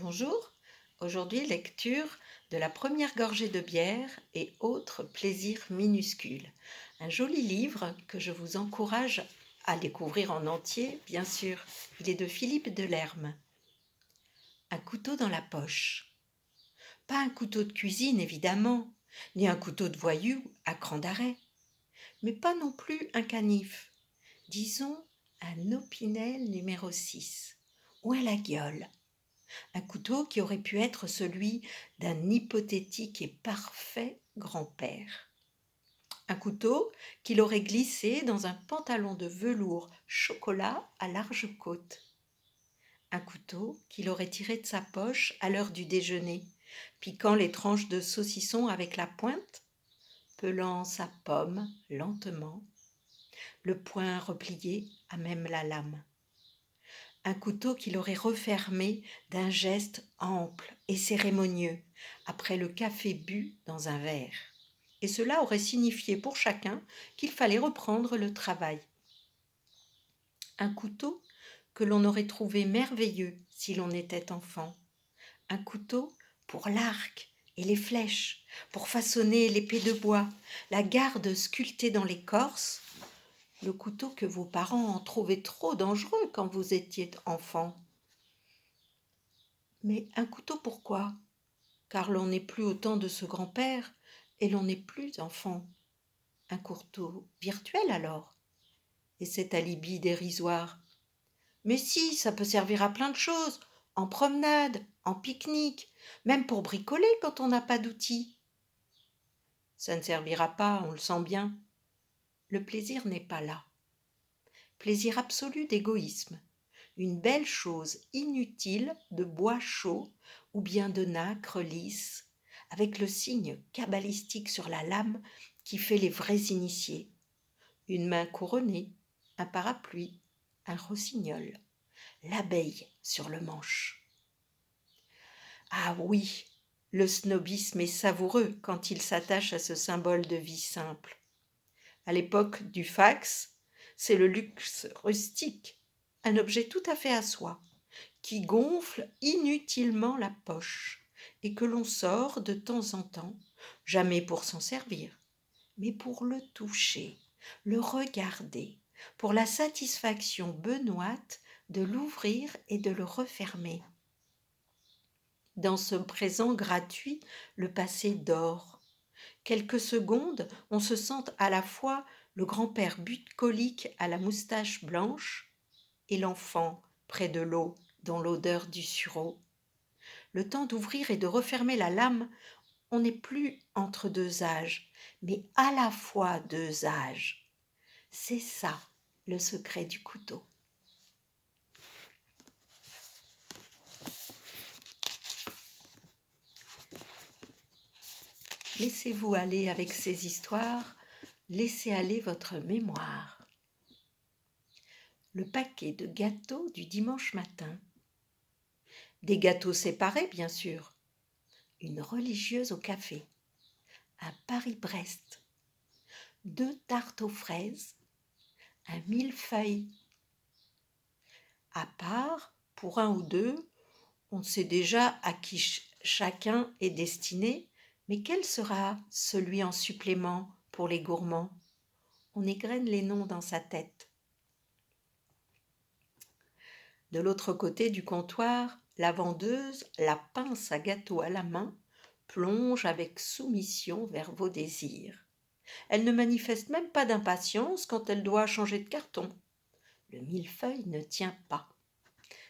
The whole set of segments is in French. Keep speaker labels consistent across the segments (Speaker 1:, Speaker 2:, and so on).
Speaker 1: Bonjour, aujourd'hui lecture de La première gorgée de bière et autres plaisirs minuscules. Un joli livre que je vous encourage à découvrir en entier, bien sûr. Il est de Philippe Delerme. Un couteau dans la poche. Pas un couteau de cuisine, évidemment, ni un couteau de voyou à cran d'arrêt, mais pas non plus un canif. Disons un opinel numéro 6 ou un laguiole. Un couteau qui aurait pu être celui d'un hypothétique et parfait grand-père. Un couteau qu'il aurait glissé dans un pantalon de velours chocolat à large côte. Un couteau qu'il aurait tiré de sa poche à l'heure du déjeuner, piquant les tranches de saucisson avec la pointe, pelant sa pomme lentement, le poing replié à même la lame. Un couteau qu'il aurait refermé d'un geste ample et cérémonieux, après le café bu dans un verre. Et cela aurait signifié pour chacun qu'il fallait reprendre le travail. Un couteau que l'on aurait trouvé merveilleux si l'on était enfant. Un couteau pour l'arc et les flèches, pour façonner l'épée de bois, la garde sculptée dans l'écorce, le couteau que vos parents en trouvaient trop dangereux quand vous étiez enfant. Mais un couteau pourquoi? Car l'on n'est plus au temps de ce grand-père et l'on n'est plus enfant. Un couteau virtuel alors? Et cet alibi dérisoire? Mais si, ça peut servir à plein de choses, en promenade, en pique-nique, même pour bricoler quand on n'a pas d'outils. Ça ne servira pas, on le sent bien. Le plaisir n'est pas là. Plaisir absolu d'égoïsme. Une belle chose inutile de bois chaud ou bien de nacre lisse, avec le signe cabalistique sur la lame qui fait les vrais initiés. Une main couronnée, un parapluie, un rossignol, l'abeille sur le manche. Ah oui, le snobisme est savoureux quand il s'attache à ce symbole de vie simple. À l'époque du fax, c'est le luxe rustique, un objet tout à fait à soi, qui gonfle inutilement la poche et que l'on sort de temps en temps, jamais pour s'en servir, mais pour le toucher, le regarder, pour la satisfaction benoîte de l'ouvrir et de le refermer. Dans ce présent gratuit, le passé dort. Quelques secondes, on se sent à la fois le grand-père bucolique à la moustache blanche et l'enfant près de l'eau dans l'odeur du sureau. Le temps d'ouvrir et de refermer la lame, on n'est plus entre deux âges, mais à la fois deux âges. C'est ça le secret du couteau. Laissez-vous aller avec ces histoires, laissez aller votre mémoire. Le paquet de gâteaux du dimanche matin. Des gâteaux séparés, bien sûr. Une religieuse au café. Un Paris-Brest. 2 tartes aux fraises. Un millefeuille. À part, pour un ou deux, on sait déjà à qui chacun est destiné, mais quel sera celui en supplément pour les gourmands? On égrène les noms dans sa tête. De l'autre côté du comptoir, la vendeuse, la pince à gâteau à la main, plonge avec soumission vers vos désirs. Elle ne manifeste même pas d'impatience quand elle doit changer de carton. Le millefeuille ne tient pas.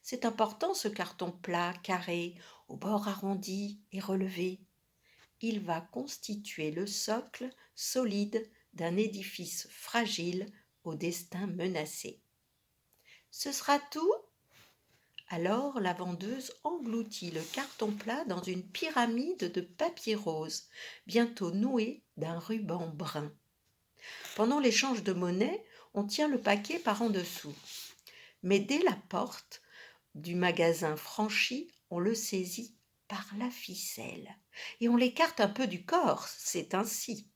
Speaker 1: C'est important ce carton plat, carré, aux bords arrondis et relevés. Il va constituer le socle solide d'un édifice fragile au destin menacé. Ce sera tout? Alors la vendeuse engloutit le carton plat dans une pyramide de papier rose, bientôt nouée d'un ruban brun. Pendant l'échange de monnaie, on tient le paquet par en dessous. Mais dès la porte du magasin franchi, on le saisit par la ficelle et on l'écarte un peu du corps, c'est ainsi.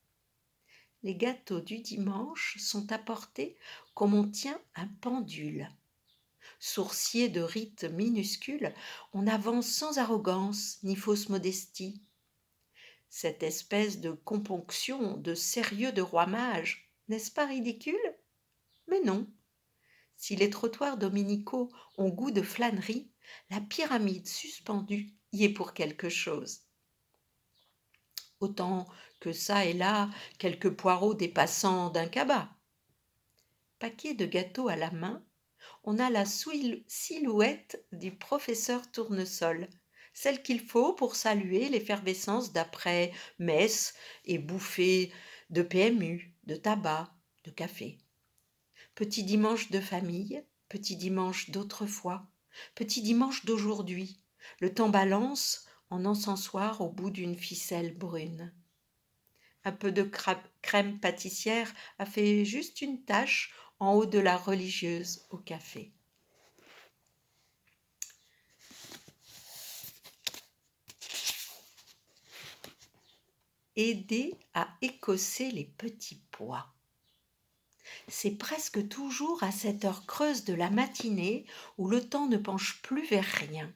Speaker 1: Les gâteaux du dimanche sont apportés comme on tient un pendule. sourcier de rites minuscules, on avance sans arrogance ni fausse modestie. Cette espèce de componction de sérieux de roi mage, n'est-ce pas ridicule? Mais non. Si les trottoirs dominicaux ont goût de flânerie, la pyramide suspendue y est pour quelque chose. Autant que ça et là quelques poireaux dépassant d'un cabas. Paquet de gâteaux à la main, on a la silhouette du professeur Tournesol, celle qu'il faut pour saluer l'effervescence d'après messe et bouffées de PMU, de tabac, de café. Petit dimanche de famille, petit dimanche d'autrefois, petit dimanche d'aujourd'hui, le temps balance en encensoir au bout d'une ficelle brune. Un peu de crème pâtissière a fait juste une tache en haut de la religieuse au café. Aider à écosser les petits pois. C'est presque toujours à cette heure creuse de la matinée où le temps ne penche plus vers rien.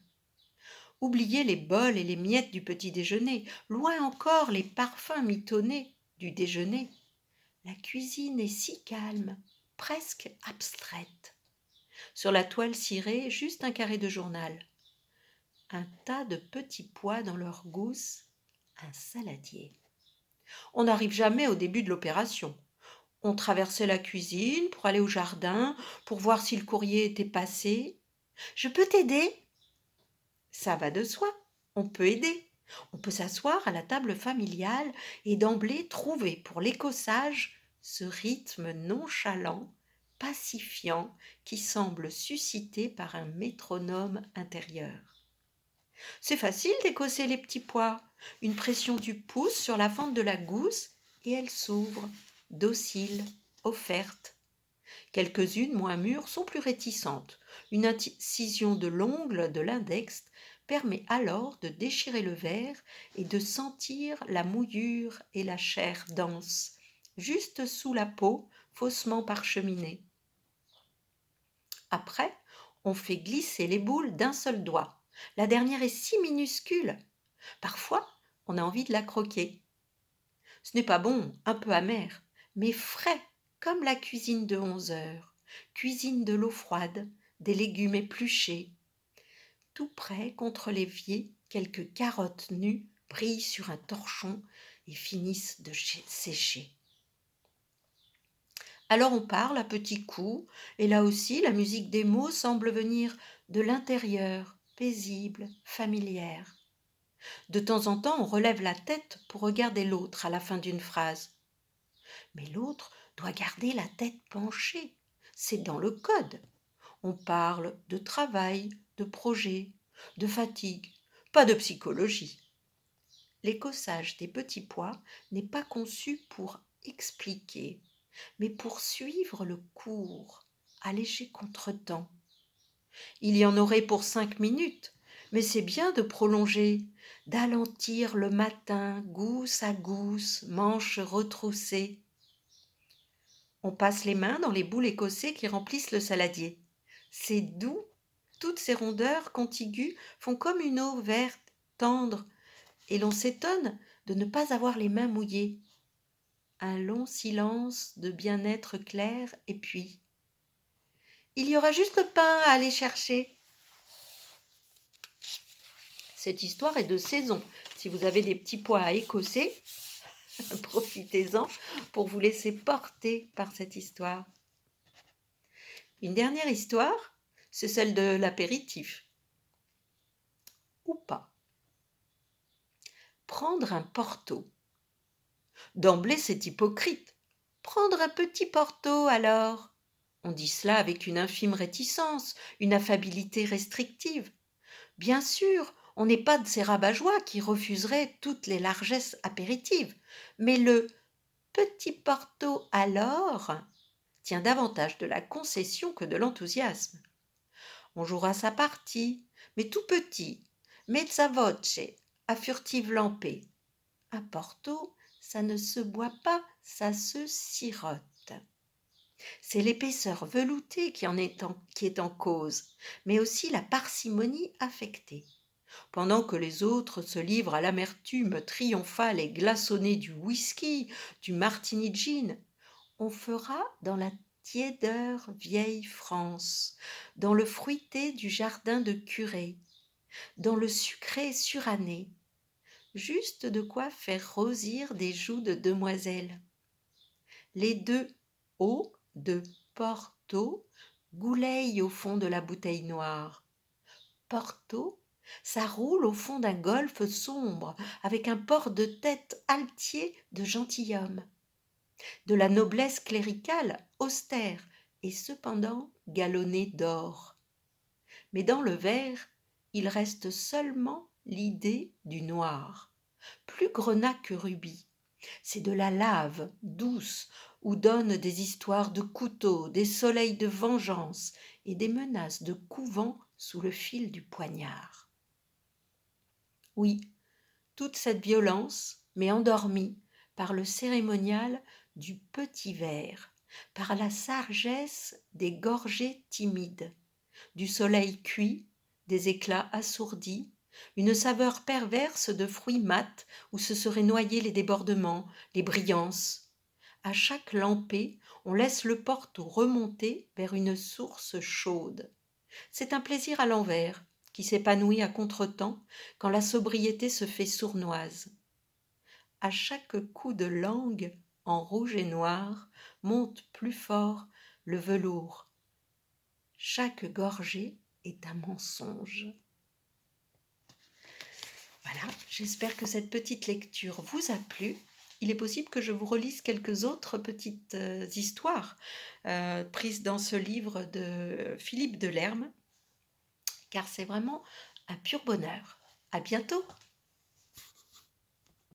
Speaker 1: Oubliez les bols et les miettes du petit déjeuner, loin encore les parfums mitonnés du déjeuner. La cuisine est si calme, presque abstraite. Sur la toile cirée, juste un carré de journal. Un tas de petits pois dans leur gousse, un saladier. On n'arrive jamais au début de l'opération. On traversait la cuisine pour aller au jardin, pour voir si le courrier était passé. « Je peux t'aider ?» Ça va de soi, on peut aider. On peut s'asseoir à la table familiale et d'emblée trouver pour l'écossage ce rythme nonchalant, pacifiant qui semble suscité par un métronome intérieur. C'est facile d'écosser les petits pois. Une pression du pouce sur la fente de la gousse et elle s'ouvre, docile, offerte. Quelques-unes moins mûres sont plus réticentes. Une incision de l'ongle de l'index permet alors de déchirer le verre et de sentir la mouillure et la chair dense, juste sous la peau faussement parcheminée. Après, on fait glisser les boules d'un seul doigt. La dernière est si minuscule. Parfois, on a envie de la croquer. Ce n'est pas bon, un peu amer, mais frais, comme la cuisine de 11 heures. Cuisine de l'eau froide, des légumes épluchés. Tout près, contre l'évier, quelques carottes nues brillent sur un torchon et finissent de sécher. Alors on parle à petits coups, et là aussi la musique des mots semble venir de l'intérieur, paisible, familière. De temps en temps, on relève la tête pour regarder l'autre à la fin d'une phrase. Mais l'autre doit garder la tête penchée. C'est dans le code. On parle de travail, de projet, de fatigue, pas de psychologie. L'écossage des petits pois n'est pas conçu pour expliquer, mais pour suivre le cours, à léger contretemps. Il y en aurait pour 5 minutes, mais c'est bien de prolonger, d'alentir le matin, gousse à gousse, manches retroussées. On passe les mains dans les boules écossais qui remplissent le saladier. C'est doux, toutes ces rondeurs contiguës font comme une eau verte, tendre, et l'on s'étonne de ne pas avoir les mains mouillées. Un long silence de bien-être clair, et puis « Il y aura juste le pain à aller chercher !» Cette histoire est de saison. Si vous avez des petits pois à écosser, profitez-en pour vous laisser porter par cette histoire. Une dernière histoire, c'est celle de l'apéritif. Ou pas. Prendre un porto. D'emblée, c'est hypocrite. Prendre un petit porto, alors. On dit cela avec une infime réticence, une affabilité restrictive. Bien sûr, on n'est pas de ces rabat-joie qui refuseraient toutes les largesses apéritives, mais le petit porto alors tient davantage de la concession que de l'enthousiasme. On jouera sa partie, mais tout petit, mezza voce, à furtive lampée. Un porto, ça ne se boit pas, ça se sirote. C'est l'épaisseur veloutée qui est en cause, mais aussi la parcimonie affectée. Pendant que les autres se livrent à l'amertume triomphale et glaçonnée du whisky, du martini gin, on fera dans la tiédeur vieille France, dans le fruité du jardin de Curé, dans le sucré suranné, juste de quoi faire rosir des joues de demoiselles. Les deux eaux de Porto gouleillent au fond de la bouteille noire. Porto, ça roule au fond d'un golfe sombre, avec un port de tête altier de gentilhomme, de la noblesse cléricale austère et cependant galonnée d'or. Mais dans le verre, il reste seulement l'idée du noir, plus grenat que rubis. C'est de la lave douce où donnent des histoires de couteaux, des soleils de vengeance et des menaces de couvent sous le fil du poignard. Oui, toute cette violence m'est endormie par le cérémonial du petit verre, par la sagesse des gorgées timides, du soleil cuit, des éclats assourdis, une saveur perverse de fruits mat où se seraient noyés les débordements, les brillances. À chaque lampée, on laisse le porto remonter vers une source chaude. C'est un plaisir à l'envers, qui s'épanouit à contretemps quand la sobriété se fait sournoise. À chaque coup de langue, en rouge et noir, monte plus fort le velours. Chaque gorgée est un mensonge. Voilà, j'espère que cette petite lecture vous a plu. Il est possible que je vous relise quelques autres petites histoires prises dans ce livre de Philippe Delerme, car c'est vraiment un pur bonheur. À bientôt!